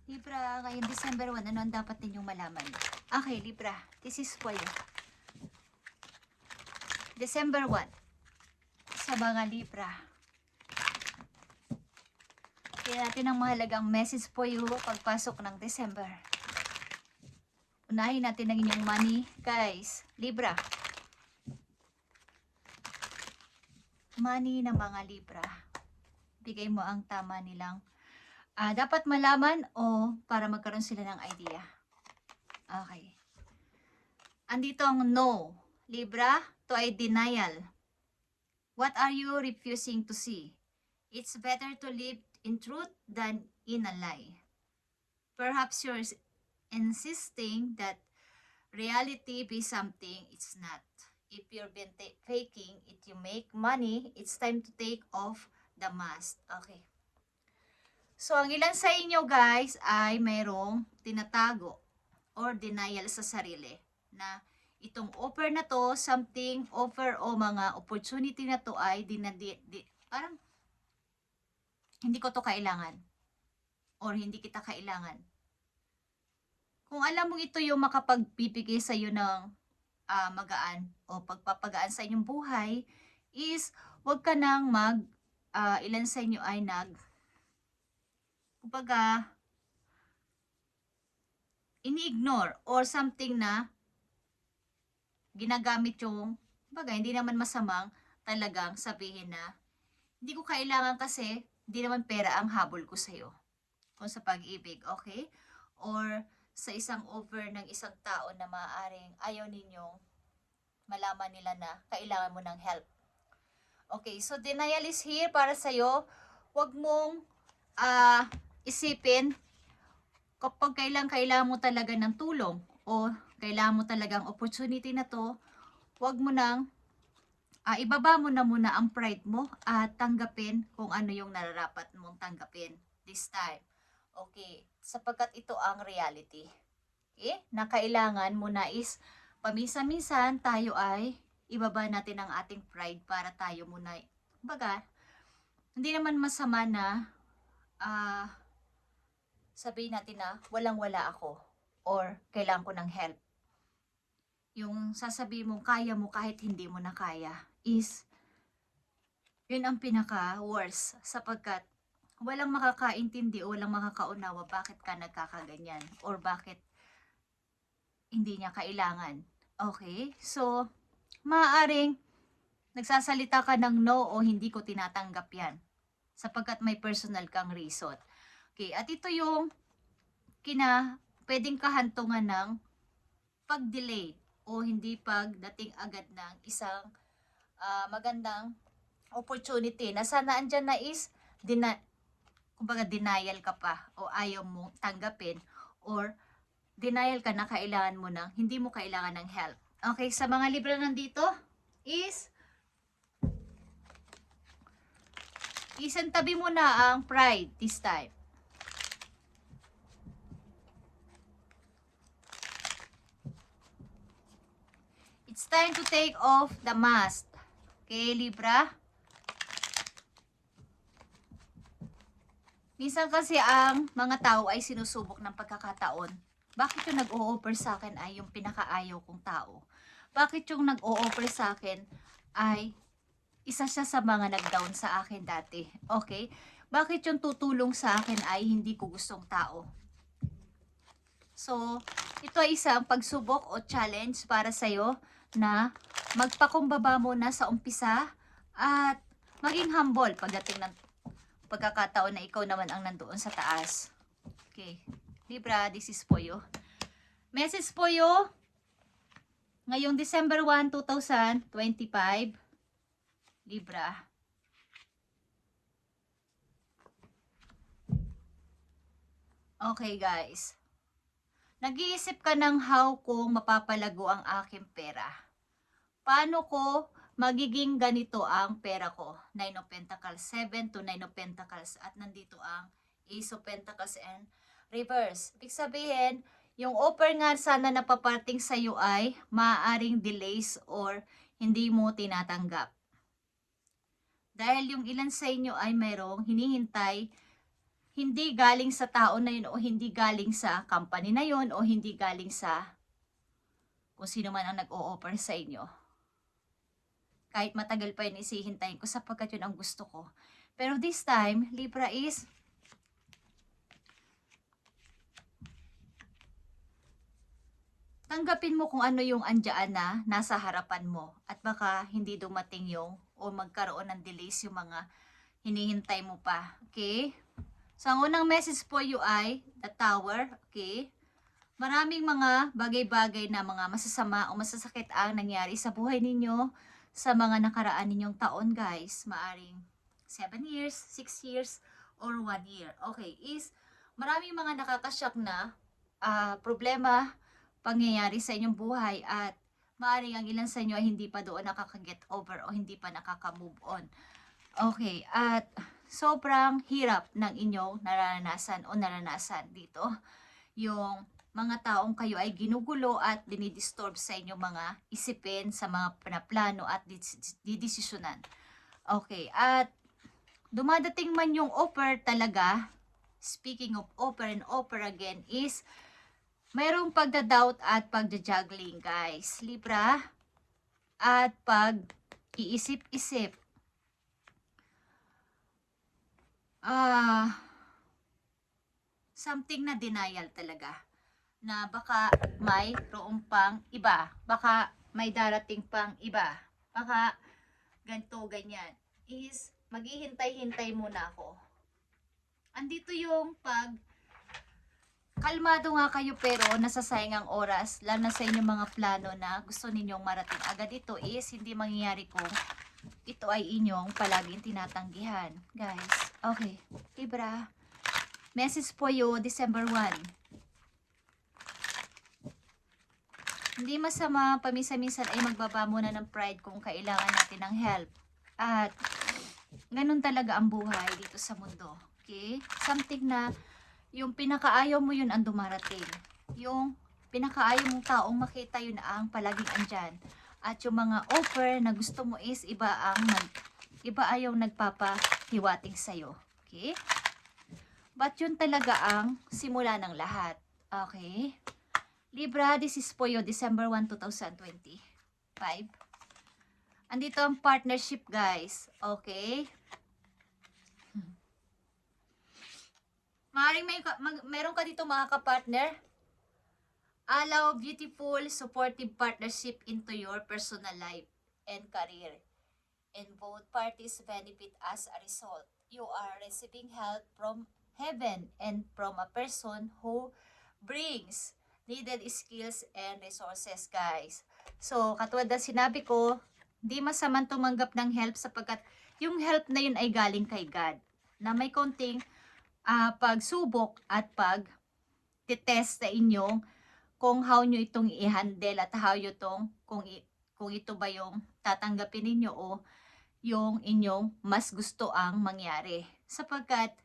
Libra, ngayong December 1, ano ang dapat ninyong malaman? Okay, Libra, this is for you. December 1, sa mga Libra. Kaya natin ang mahalagang message for you pagpasok ng December. Unahin natin ang inyong money, guys. Libra. Money ng mga Libra. Bigay mo ang tama nilang dapat malaman o para magkaroon sila ng idea. Okay. Andito ang no. Libra, to a denial. What are you refusing to see? It's better to live in truth than in a lie. Perhaps you're insisting that reality be something it's not. If you've been faking it, you make money, it's time to take off the mask. Okay. So, ang ilan sa inyo guys ay mayroong tinatago or denial sa sarili na itong offer na to, something offer o mga opportunity na to ay parang hindi ko to kailangan or hindi kita kailangan. Kung alam mo ito yung makapagbibigay sa iyo ng magaan o pagpapagaan sa inyong buhay, is wag ka nang ilan sa inyo ay kumbaga, ini-ignore or something na ginagamit yung, kumbaga, hindi naman masamang talagang sabihin na, hindi ko kailangan kasi, hindi naman pera ang habol ko sa'yo. Kung sa pag-ibig, okay? Or sa isang offer ng isang tao na maaaring ayaw ninyong malaman nila na kailangan mo ng help. Okay, so denial is here para sa'yo. Huwag mong isipin kapag kailangan mo talaga ng tulong o kailangan mo talagang opportunity na to, huwag mo nang ibaba mo na muna ang pride mo at tanggapin kung ano yung nararapat mong tanggapin this time. Okay, sapagkat ito ang reality. Okay? Na kailangan mo na is paminsan-minsan tayo ay ibaba natin ang ating pride para tayo muna. Kumbaga, hindi naman masama na sabihin natin na walang-wala ako or kailangan ko ng help. Yung sasabihin mong kaya mo kahit hindi mo na kaya is yun ang pinaka-worst sapagkat walang makakaintindi o walang makakaunawa bakit ka nagkakaganyan or bakit hindi niya kailangan. Okay? So, maaaring nagsasalita ka ng no o hindi ko tinatanggap yan sapagkat may personal kang reason. Okay, at ito yung pwedeng kahantungan ng pag-delay o hindi pagdating agad ng isang magandang opportunity na sana andyan na is kumbaga denial ka pa o ayaw mo tanggapin or denial ka na kailangan mo ng hindi mo kailangan ng help. Okay, sa mga Libra nandito is isantabi mo na ang pride this time. It's time to take off the mask. Okay, Libra? Minsan kasi ang mga tao ay sinusubok ng pagkakataon. Bakit yung nag-o-offer sa akin ay yung pinakaayaw kong tao? Bakit yung nag-o-offer sa akin ay isa siya sa mga nag-down sa akin dati? Okay? Bakit yung tutulong sa akin ay hindi ko gustong tao? So, ito ay isang pagsubok o challenge para sa'yo na magpakumbaba muna sa umpisa at maging humble pagdating ng pagkakataon na ikaw naman ang nandoon sa taas. Okay. Libra, this is for you. Message for you ngayong December 1, 2025. Libra. Okay guys. Nag-iisip ka ng how kung mapapalago ang aking pera. Paano ko magiging ganito ang pera ko? 9 of Pentacles, 7 to 9 of Pentacles. At nandito ang Ace of Pentacles and Reverse. Ibig sabihin, yung offer nga sana napaparting sa iyo ay maaaring delays or hindi mo tinatanggap. Dahil yung ilan sa inyo ay mayroong hinihintay hindi galing sa tao na yun o hindi galing sa company na yun o hindi galing sa kung sino man ang nag-o-offer sa inyo. Kahit matagal pa yun, isihintayin ko sapagkat yun ang gusto ko. Pero this time, Libra is tanggapin mo kung ano yung andiyan na nasa harapan mo at baka hindi dumating yung o magkaroon ng delays yung mga hinihintay mo pa. Okay? So, ang unang message po you ay the Tower. Okay? Maraming mga bagay-bagay na mga masasama o masasakit ang nangyari sa buhay ninyo sa mga nakaraan ninyong taon, guys. Maaring 7 years, 6 years, or 1 year. Okay, is maraming mga nakakashock na problema, pangyayari sa inyong buhay at maaring ang ilan sa inyo ay hindi pa doon nakaka-get over o hindi pa nakaka-move on. Okay, at sobrang hirap ng inyong naranasan dito. Yung mga taong kayo ay ginugulo at dinidisturb sa inyong mga isipin, sa mga panaplano at didesisyonan. Okay, at dumadating man yung offer talaga, speaking of offer and offer again, is mayroong pagdadoubt at pagja-juggling, guys. Libra, at pag-iisip-isip. Something na denial talaga. Na baka may roong pang iba. Baka may darating pang iba. Baka ganito, ganyan. Is, maghihintay-hintay muna ako. Andito yung kalmado nga kayo pero nasasayang ang oras, lalo na sa inyong mga plano na gusto ninyong marating agad. Ito is hindi mangyayari kung ito ay inyong palaging tinatanggihan. Guys, okay. Libra, message po you, December 1. Hindi masama paminsan-minsan ay magbaba muna ng pride kung kailangan natin ng help. At ganun talaga ang buhay dito sa mundo. Okay? Something na yung pinakaayaw mo yun ang dumarating. Yung pinakaayaw mong taong makita yun ang palaging andyan. At yung mga offer na gusto mo is iba ayaw nagpapahiwating sa'yo. Okay? But yun talaga ang simula ng lahat. Okay? Libra, this is for you, December 1, 2025. Andito ang partnership, guys. Okay? Maaaring meron ka dito mga kapartner. Allow beautiful, supportive partnership into your personal life and career. And both parties benefit as a result. You are receiving help from heaven and from a person who brings needed skills and resources, guys. So, katulad na sinabi ko, di masamang tumanggap ng help sapagkat yung help na yun ay galing kay God. Na may konting pagsubok at pag-test sa inyong kung how nyo itong i-handle at how nyo itong, kung ito ba yung tatanggapin ninyo o yung inyong mas gusto ang mangyari. Sapagkat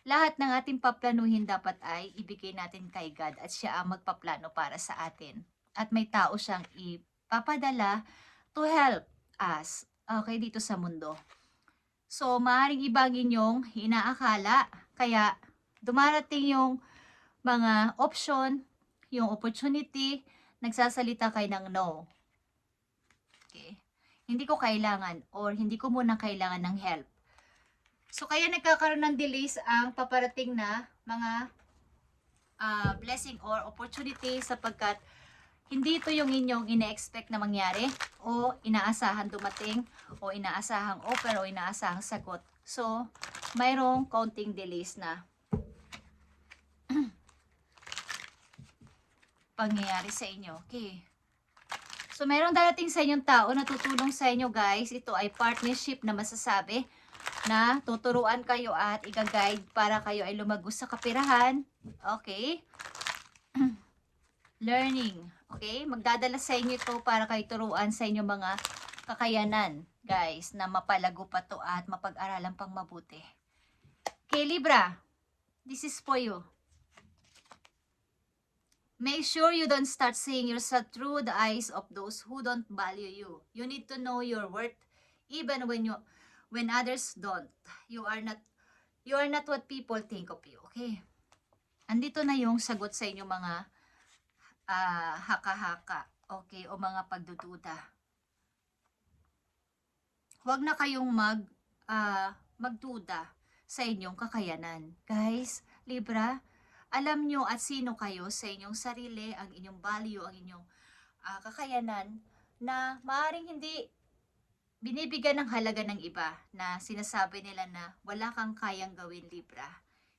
lahat ng ating paplanuhin dapat ay ibigay natin kay God at siya ang magpaplano para sa atin. At may tao siyang ipapadala to help us, okay, dito sa mundo. So, maaaring ibang inyong inaakala, kaya dumarating yung mga option, yung opportunity, nagsasalita kayo ng no. Okay. Hindi ko kailangan or hindi ko muna kailangan ng help. So, kaya nagkakaroon ng delays ang paparating na mga blessing or opportunity sapagkat hindi ito yung inyong ina-expect na mangyari o inaasahan dumating o inaasahang offer o inaasahang sagot. So, mayroong counting delays na pangyayari sa inyo. Okay. So, mayroong darating sa inyong tao na tutulong sa inyo, guys. Ito ay partnership na masasabi na tuturuan kayo at i-guide para kayo ay lumago sa kapirahan. Okay. Learning. Okay? Magdadala sa inyo ito para kayo turuan sa inyong mga kakayanan, guys, na mapalago pa to at mapag-aralan pang mabuti. Okay, Libra. This is for you. Make sure you don't start seeing yourself through the eyes of those who don't value you. You need to know your worth even when others don't. You are not You are not what people think of you. Okay? Andito na yung sagot sa inyong mga haka-haka. Okay? O mga pagdududa. Huwag na kayong magduda sa inyong kakayanan. Guys, Libra, alam nyo at sino kayo sa inyong sarili, ang inyong value, ang inyong kakayanan na maaaring hindi binibigyan ng halaga ng iba na sinasabi nila na wala kang kayang gawin, Libra.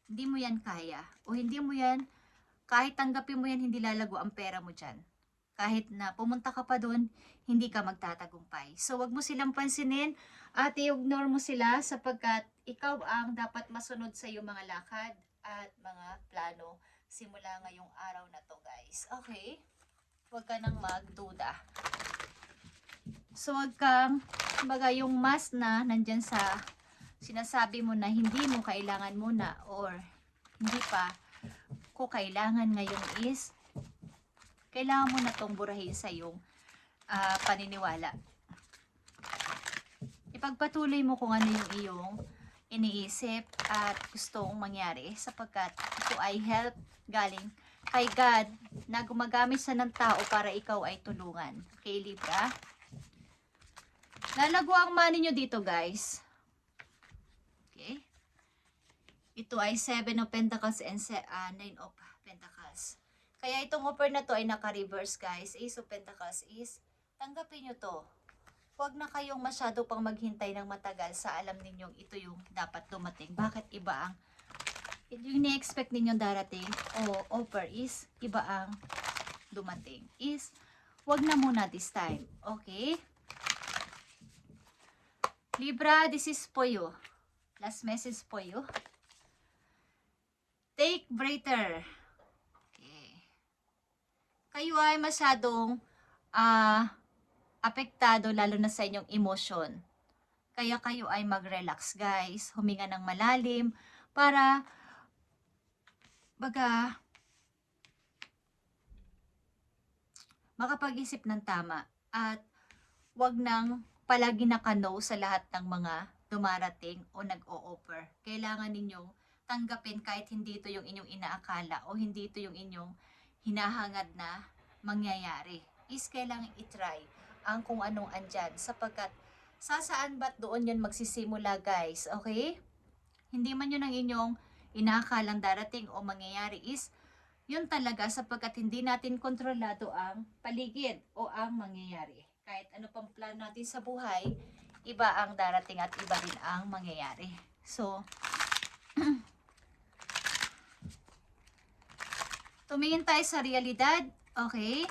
Hindi mo yan kaya. O hindi mo yan, kahit tanggapin mo yan, hindi lalago ang pera mo dyan. Kahit na pumunta ka pa doon, hindi ka magtatagumpay. So, wag mo silang pansinin at i-ignore mo sila sapagkat ikaw ang dapat masunod sa iyong mga lakad at mga plano simula ngayong araw na to, guys. Okay? Huwag ka nang magduda. So, wag kang, kumbaga yung mas na nandyan sa sinasabi mo na hindi mo kailangan muna or hindi pa ko kailangan ngayon is kailangan mo na itong burahin sa iyong paniniwala. Ipagpatuloy mo kung ano yung iyong iniisip at gustong mangyari sapagkat ito ay help galing kay God na gumagamit sa ng tao para ikaw ay tulungan. Okay, Libra? Lalago ang money nyo dito, guys. Okay? Ito ay 7 of Pentacles and 9 of Pentacles. Kaya itong offer na to ay naka-reverse, guys. Ace of Pentacles is, tanggapin nyo to. Huwag na kayong masyado pang maghintay ng matagal sa alam ninyong ito yung dapat dumating. Bakit iba ang, yung ni-expect ninyong darating o offer is, iba ang dumating. Is, huwag na muna this time. Okay? Libra, this is for you. Last message for you. Take breather. Kayo ay masyadong apektado lalo na sa inyong emosyon. Kaya kayo ay mag-relax, guys. Huminga ng malalim para makapag-isip ng tama at wag nang palagi naka-no sa lahat ng mga dumarating o nag-o-offer. Kailangan ninyong tanggapin kahit hindi ito yung inyong inaakala o hindi ito yung inyong hinahangad na mangyayari. Is kailangan itry ang kung anong andyan sapagkat saan ba't doon yun magsisimula, guys. Okay? Hindi man yun ang inyong inaakalang darating o mangyayari is yun talaga sapagkat hindi natin kontrolado ang paligid o ang mangyayari. Kahit ano pang plan natin sa buhay, iba ang darating at iba din ang mangyayari. So, tumingin tayo sa realidad. Okay?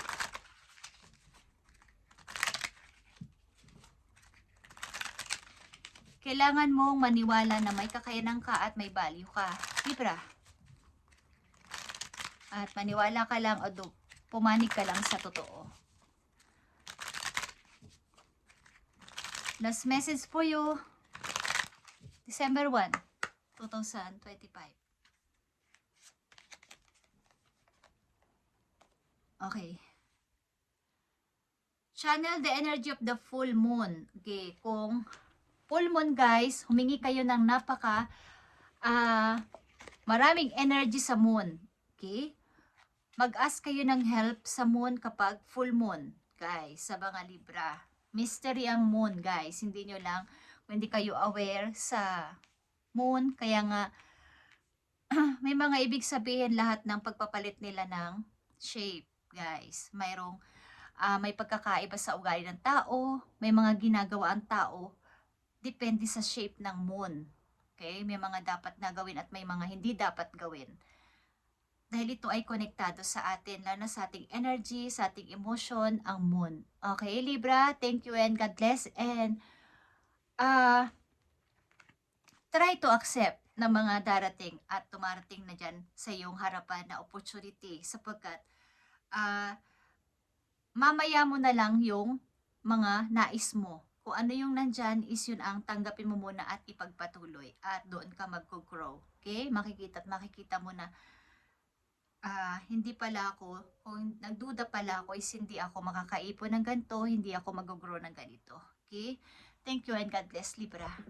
Kailangan mong maniwala na may kakayanan ka at may value ka. Libra. At maniwala ka lang o pumanig ka lang sa totoo. Last message for you. December 1, 2025. Okay. Channel the energy of the full moon. Okay, kung full moon, guys, humingi kayo ng maraming energy sa moon. Okay? Mag-ask kayo ng help sa moon kapag full moon, guys, sa mga Libra. Mystery ang moon, guys. Hindi nyo lang, hindi kayo aware sa moon, kaya nga may mga ibig sabihin lahat ng pagpapalit nila ng shape. Guys, may pagkakaiba sa ugali ng tao, may mga ginagawa ang tao, depende sa shape ng moon. Okay? May mga dapat na gawin at may mga hindi dapat gawin. Dahil ito ay konektado sa atin, lalo na sa ating energy, sa ating emotion, ang moon. Okay, Libra, thank you and God bless. And try to accept ng mga darating at tumarating na dyan sa iyong harapan na opportunity sapagkat mamaya mo na lang yung mga nais mo. Kung ano yung nandyan is yun ang tanggapin mo muna at ipagpatuloy at doon ka mag-grow. Okay? Makikita mo na hindi pala ako, kung nagduda pala ako is hindi ako makakaipon ng ganito, hindi ako mag-grow ng ganito. Okay? Thank you and God bless, Libra.